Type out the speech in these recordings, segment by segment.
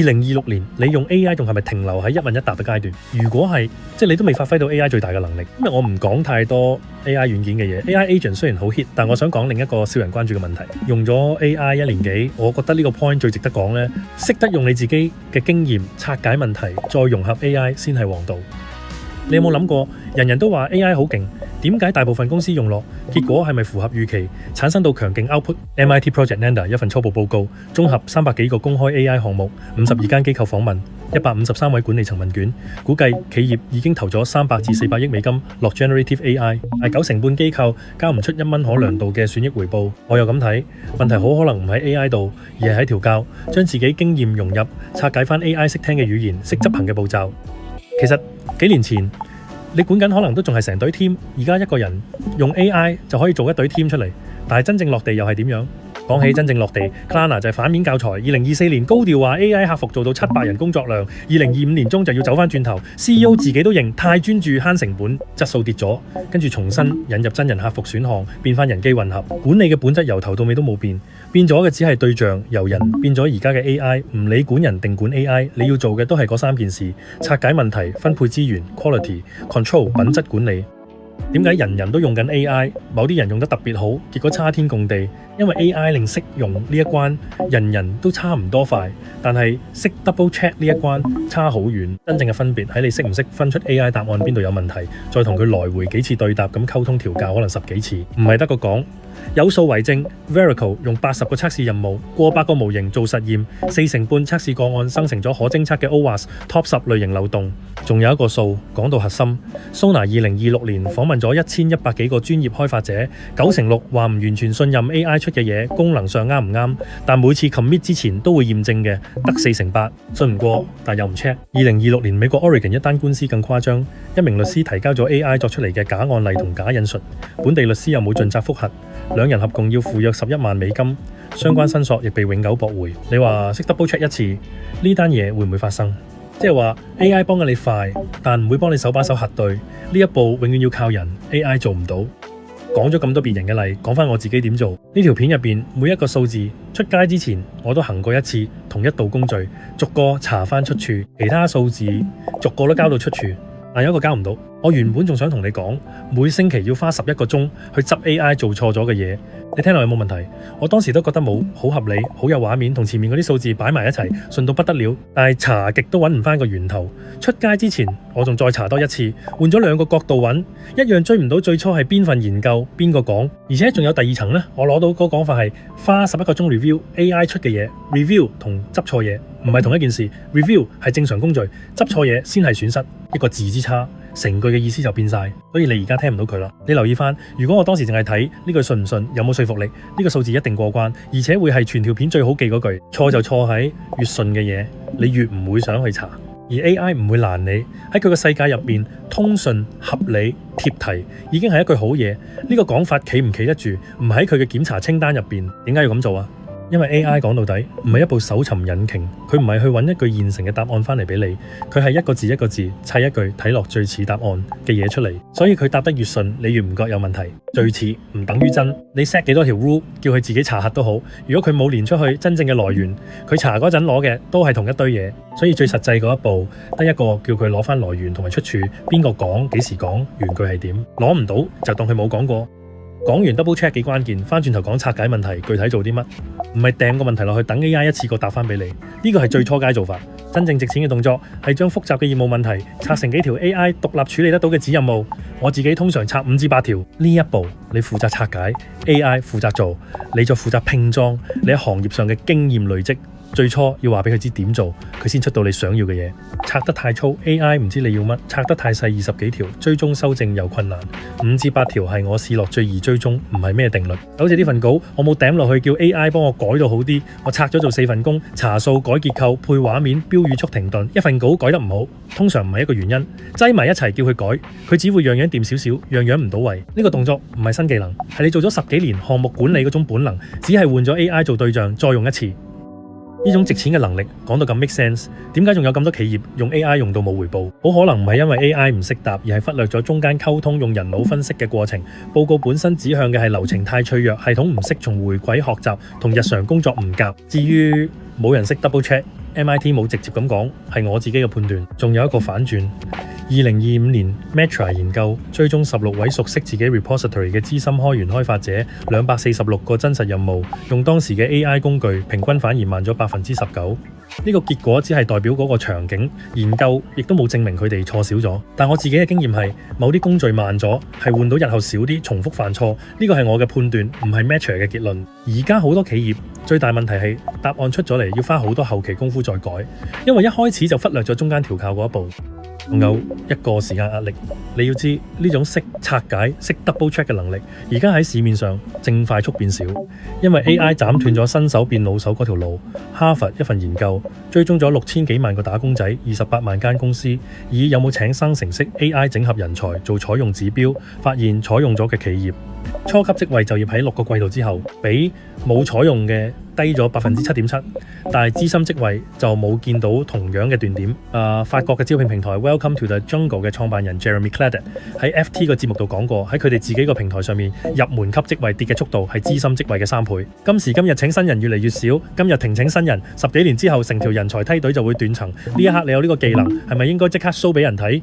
2026年你用 AI 仲係咪停留喺一問一答嘅階段？如果係，即係你都未發揮到 AI 最大嘅能力。因為我唔講太多 AI 軟件嘅嘢 ，AI agent 雖然好 hit，但我想講另一個少人關注嘅問題。用咗 AI 1年幾，我覺得呢個 point 最值得講呢，識得用你自己嘅經驗拆解問題，再融合 AI 先係王道。你有冇諗過，人人都話 AI 好勁，點解大部分公司用落，結果係咪符合預期，產生到強勁 output？MIT Project Lambda 一份初步報告，綜合300幾個公開 AI 項目，52間機構訪問，153位管理層問卷，估計企業已經投咗300至400億美金落 generative AI， 但9成半機構交唔出1蚊可量度嘅損益回報。我又咁睇，問題好可能唔喺 AI 度，而係喺調教，將自己經驗融入，拆解翻 AI 識聽嘅語言，識執行嘅步驟。其實幾年前你管緊可能都仲係成隊 team， 而家一個人用 AI 就可以做一隊 team 出嚟，但係真正落地又係點樣？講起真正落地 Klarna 就係反面教材。2024年高調話 AI 客服做到700人工作量，2025年中就要走翻轉頭。CEO 自己都認太專注慳成本，質素跌咗，跟住重新引入真人客服選項，變翻人機混合。管理嘅本質由頭到尾都冇變，變咗嘅只係對象由人變咗而家嘅 AI。唔理管人定管 AI， 你要做嘅都係嗰3件事：拆解問題、分配資源、quality control 品質管理。點解人人都用緊 AI， 某啲人用得特別好，結果差天共地？因為 AI 令識用呢一關，人人都差唔多快，但係識 double check 呢一關差好遠。真正嘅分別喺你識唔識分出 AI 答案邊度有問題，再同佢來回幾次對答咁溝通調教，可能10幾次，唔係得個講。有數為證 ，Verico 用80個測試任務，過百個模型做實驗，4成半測試個案生成咗可偵測嘅 OWASP Top 10類型漏洞。仲有一個數講到核心 ，Sona 2026年訪問咗1100幾個專業開發者，9成6話唔完全信任 AI 出嘅嘢，功能上啱唔啱，但每次 commit 之前都會驗證嘅，得4成8，信唔過但又唔 check。2026年美國 Oregon 一單官司更誇張，一名律師提交咗 AI 作出嚟嘅假案例同假引述，本地律師又冇盡責覆核。兩人合共要付約11萬美金，相關申索亦被永久駁回。你話識 double check 一次，呢單嘢會唔會發生？即係話 AI 幫緊你快，但唔會幫你手把手核對，呢一步永遠要靠人 ，AI 做唔到。講咗咁多別人嘅例，講翻我自己點做。呢條片入邊每一個數字出街之前，我都行過一次同一道工序，逐個查翻出處，其他數字逐個都交到出處。但有一個交唔到，我原本仲想同你講，每星期要花11個鐘去執 AI 做錯咗嘅嘢，你聽落有冇問題？我當時都覺得冇，好合理，好有畫面，同前面嗰啲數字擺埋一齊，順到不得了。但係查極都揾唔翻個源頭。出街之前，我仲再查多一次，換咗2個角度揾，一樣追唔到最初係邊份研究邊個講，而且仲有第2層呢。我攞到嗰個講法係花11個鐘 review AI 出嘅嘢 ，review 同執錯嘢唔係同一件事。review 係正常工序，執錯嘢先係損失，一個字之差，成句嘅意思就變晒，所以你而家聽唔到佢啦。你留意翻，如果我當時淨係睇呢句信唔信，有冇說服力，呢個數字一定過關，而且會係全條片最好記嗰句。錯就錯喺越順嘅嘢，你越唔會想去查。而 AI 唔會難你，喺佢個世界入面，通順、合理、貼題已經係一句好嘢。呢個講法企唔企得住，唔喺佢嘅檢查清單入邊。點解要咁做啊？因為 AI 講到底唔係一部搜尋引擎，佢唔係去揾一句現成嘅答案翻嚟俾你，佢係一個字一個字砌一句睇落最似答案嘅嘢出嚟。所以佢答得越順，你越唔覺有問題。最似唔等於真，你 set 幾多條 rule 叫佢自己查核都好，如果佢冇連出去真正嘅來源，佢查嗰陣攞嘅都係同一堆嘢。所以最實際嗰一步得一個叫佢攞翻來源同埋出處，邊個講幾時講，原句係點，攞唔到就當佢冇講過。講完 double check 幾關鍵，翻轉頭講拆解問題，具體做啲乜？唔係掟個問題落去等 AI 一次過答翻俾你，呢個係最初階做法。真正值錢嘅動作係將複雜嘅業務問題拆成幾條 AI 獨立處理得到嘅子任務。我自己通常拆5至8條，呢一步你負責拆解 ，AI 負責做，你就負責拼裝你喺行業上嘅經驗累積。最初要話俾佢知點做，佢先出到你想要嘅嘢。拆得太粗 ，AI 唔知你要乜；拆得太細，20幾條，追蹤修正又困難。5至8條係我試落最易追蹤，唔係咩定律。好似呢份稿，我冇抌落去叫 AI 幫我改到好啲，我拆咗做4份工，查數、改結構、配畫面、標語速停頓。一份稿改得唔好，通常唔係一個原因，擠埋一齊叫佢改，佢只會樣樣掂少少，樣樣唔到位。呢個動作唔係新技能，係你做咗10幾年項目管理嗰種本能，只係換咗 AI 做對象，再用一次。呢種值錢嘅能力講到咁 make sense， 點解仲有咁多企業用 AI 用到冇回報？好可能唔係因為 AI 唔識答，而係忽略咗中間溝通用人腦分析嘅過程。報告本身指向嘅係流程太脆弱，系統唔識從回饋學習同日常工作唔夾。至於冇人識 double check MIT 冇直接咁講，係我自己嘅判斷。仲有一個反轉，2025年 Metra 研究追蹤16位熟悉自己 repository 嘅資深開源開發者，246個真實任務，用當時嘅 AI 工具，平均反而慢咗19%。呢個結果只係代表嗰個場景，研究亦都冇證明佢哋錯少咗。但我自己嘅經驗係，某啲工序慢咗，係換到日後少啲重複犯錯。呢個係我嘅判斷，唔係 Metra 嘅結論。而家好多企業最大問題係答案出咗嚟，要花好多後期功夫再改，因為一開始就忽略咗中間調校嗰一步。仲有一個時間壓力，你要知呢種識拆解、識 double check 嘅能力，而家喺市面上正快速變少，因為 AI 斬斷咗新手變老手嗰條路。哈佛一份研究追蹤咗6000幾萬個打工仔，28萬間公司，以有冇請生成式 AI 整合人才做採用指標，發現採用咗嘅企業初級職位就業喺6個季度之後，比冇採用嘅低咗7.7%，但係資深職位就冇見到同樣嘅斷點。法國嘅招聘平台 Welcome to the Jungle 嘅創辦人 Jeremy Cladet 喺 FT 個節目度講過，喺佢哋自己個平台上面入門級職位跌嘅速度係資深職位嘅3倍。今時今日請新人越嚟越少，今日停請新人，10幾年之後成條人才梯隊就會斷層。呢一刻你有呢個技能，係咪應該即刻 show 俾人睇？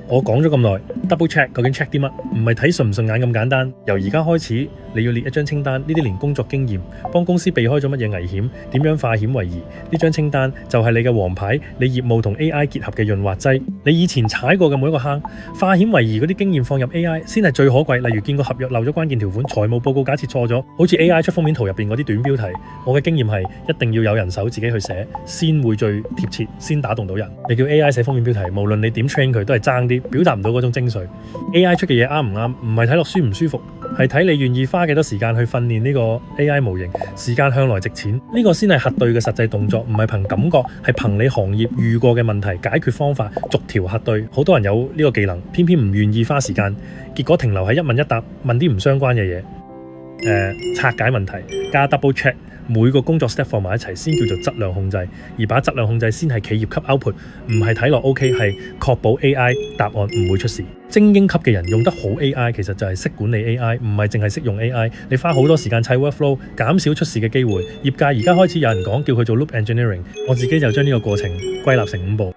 我講咗咁耐 ，double check 究竟 check 啲乜？唔係睇順唔順眼咁簡單。由而家開始，你要列一張清單，呢啲連工作經驗，幫公司避開咗乜嘢危險，點樣化險為夷？呢張清單就係你嘅王牌，你業務同 AI 結合嘅潤滑劑。你以前踩過嘅每一個坑，化險為夷嗰啲經驗放入 AI 先係最可貴。例如見個合約漏咗關鍵條款，財務報告假設錯咗，好似 AI 出封面圖入邊嗰啲短標題。我嘅經驗係一定要有人手自己去寫，先會最貼切，先打動到人。你叫 AI 寫封面標題，無論你點 train 佢都係爭啲，表達唔到嗰種精髓。AI 出嘅嘢啱唔啱，唔係睇落舒唔舒服，係睇你願意花幾多時間去訓練呢個 AI 模型。時間向來值錢，呢個先係核對嘅實際動作，唔係憑感覺，係憑你行業遇過嘅問題解決方法逐條核對。好多人有呢個技能，偏偏唔願意花時間，結果停留喺一問一答，問啲唔相關嘅嘢。拆解問題加 double check， 每個工作 step 放埋一齊先叫做質量控制，而把質量控制先係企業級 output， 唔係睇落 OK， 係確保 AI 答案唔會出事。精英級嘅人用得好 AI， 其實就係識管理 AI， 唔係淨係識用 AI。你花好多時間砌 workflow， 減少出事嘅機會。業界而家開始有人講叫佢做 loop engineering， 我自己就將呢個過程歸納成5步。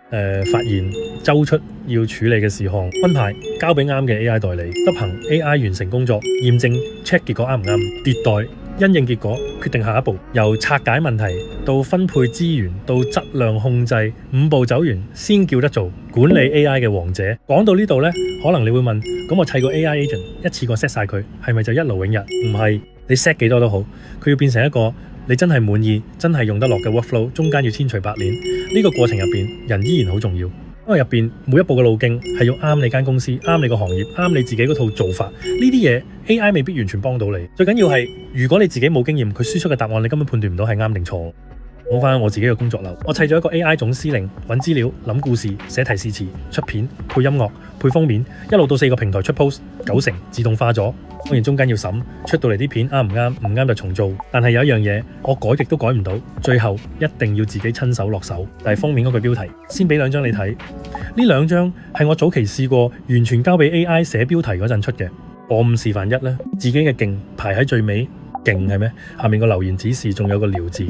發現周出要處理嘅事項，安排交俾啱嘅 AI 代理，執行 AI 完成工作，驗證 check 結果啱唔啱，迭代因應結果決定下一步。由拆解問題到分配資源到質量控制，5步走完先叫得做管理 AI 嘅王者。講到呢度呢，可能你會問，咁我砌個 AI agent 一次過 set 晒佢，係咪就一勞永逸？唔係，你 set 幾多都好，佢要變成一個你真係滿意、真係用得落嘅 workflow， 中間要千錘百煉。呢個過程入邊，人依然好重要，因為入邊每一步嘅路徑係要啱你間公司、啱你個行業、啱你自己嗰套做法。呢啲嘢 AI 未必完全幫到你。最緊要係，如果你自己冇經驗，佢輸出嘅答案你根本判斷唔到係啱定錯。講翻我自己嘅工作流，我砌咗一個 AI 總司令，揾資料、諗故事、寫提示詞、出片、配音樂、配封面，一路到4個平台出 post， 90%自動化咗。當然中間要審，出到嚟啲片啱唔啱，唔啱就重做。但係有一樣嘢，我改極都改唔到，最後一定要自己親手落手。就係封面嗰個標題，先俾2張你睇。呢2張係我早期試過完全交俾 AI 寫標題嗰陣出嘅。我誤示範1呢，自己嘅勁排喺最尾，勁係咩？下面個留言指示仲有個聊字。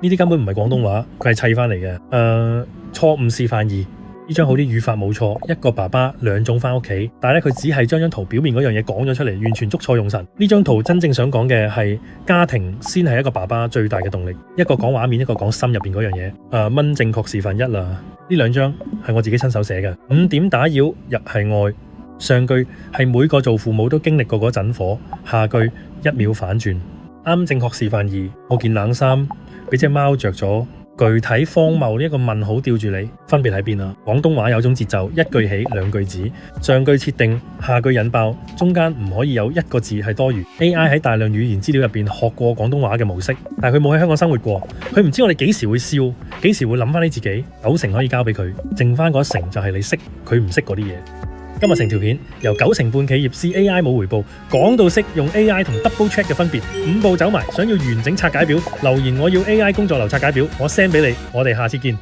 呢啲根本唔係廣東話，佢係砌翻嚟嘅。錯誤示範2，呢張好啲，語法冇錯，一個爸爸2種翻屋企，但係咧佢只係將張圖表面嗰樣嘢講咗出嚟，完全捉錯用神。呢張圖真正想講嘅係家庭先係一個爸爸最大嘅動力，一個講畫面，一個講心入邊嗰樣嘢。蚊正確示範1啦，呢2張係我自己親手寫嘅。5點打擾，日係愛。上句係每個做父母都經歷過嗰陣火，下句1秒反轉。啱正確示範2，我件冷衫俾隻貓着咗，具體荒謬呢一個問號吊住你，分別喺邊啊？廣東話有種節奏，一句起2句止，上句設定，下句引爆，中間唔可以有1個字係多餘。AI 喺大量語言資料入邊學過廣東話嘅模式，但係佢冇喺香港生活過，佢唔知我哋幾時會笑，幾時會諗翻你自己。90%可以交俾佢，剩翻嗰1成就係你識，佢唔識嗰啲嘢。今日成條片由9成半企業試 AI 冇回報，講到識用 AI 同 double check 嘅分別，5步走埋。想要完整拆解表，留言我要 AI 工作流拆解表，我 send 俾你。我哋下次見。